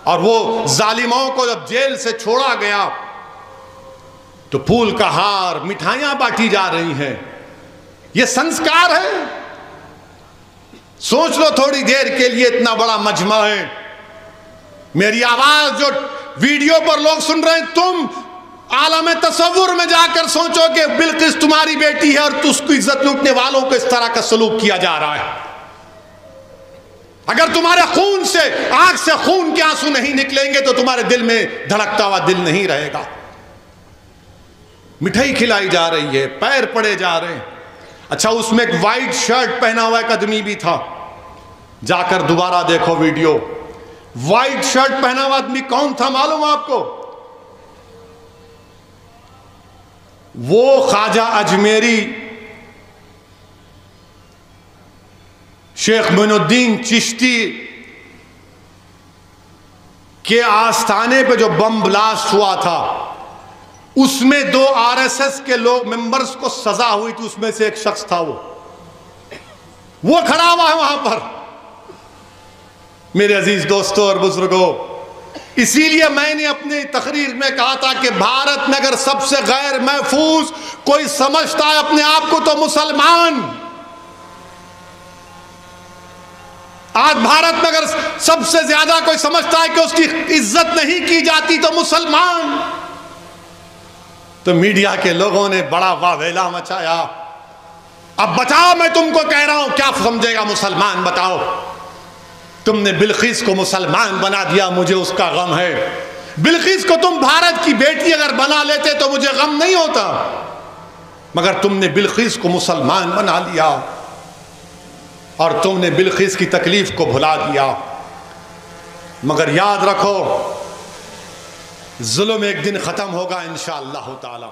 اور وہ ظالموں کو جب جیل سے چھوڑا گیا تو پھول کا ہار، مٹھائیاں بانٹی جا رہی ہیں. یہ سنسکار ہے؟ سوچ لو تھوڑی دیر کے لیے. اتنا بڑا مجمع ہے، میری آواز جو ویڈیو پر لوگ سن رہے ہیں، تم عالم تصور میں جا کر سوچو کہ بلقیس تمہاری بیٹی ہے اور اس کو عزت لوٹنے والوں کو اس طرح کا سلوک کیا جا رہا ہے. اگر تمہارے خون سے، آنکھ سے خون کے آنسو نہیں نکلیں گے تو تمہارے دل میں دھڑکتا ہوا دل نہیں رہے گا. مٹھائی کھلائی جا رہی ہے، پیر پڑے جا رہے ہیں. اچھا، اس میں ایک وائٹ شرٹ پہنا ہوا ایک آدمی بھی تھا. جا کر دوبارہ دیکھو ویڈیو. وائٹ شرٹ پہنا ہوا آدمی کون تھا معلوم آپ کو؟ وہ خواجہ اجمیری شیخ معین الدین چشتی کے آستانے پہ جو بم بلاسٹ ہوا تھا، اس میں 2 RSS کے لوگ ممبرز کو سزا ہوئی تھی. اس میں سے ایک شخص تھا وہ کھڑا ہوا ہے وہاں پر. میرے عزیز دوستوں اور بزرگوں، اسی لیے میں نے اپنی تقریر میں کہا تھا کہ بھارت میں اگر سب سے غیر محفوظ کوئی سمجھتا ہے اپنے آپ کو تو مسلمان. آج بھارت میں اگر سب سے زیادہ کوئی سمجھتا ہے کہ اس کی عزت نہیں کی جاتی تو مسلمان. تو میڈیا کے لوگوں نے بڑا واویلا مچایا. اب بتاؤ، میں تم کو کہہ رہا ہوں، کیا سمجھے گا مسلمان؟ بتاؤ. تم نے بلقیس کو مسلمان بنا دیا، مجھے اس کا غم ہے. بلقیس کو تم بھارت کی بیٹی اگر بنا لیتے تو مجھے غم نہیں ہوتا، مگر تم نے بلقیس کو مسلمان بنا لیا اور تم نے بلقیس کی تکلیف کو بھلا دیا. مگر یاد رکھو، ظلم ایک دن ختم ہوگا انشاءاللہ تعالی.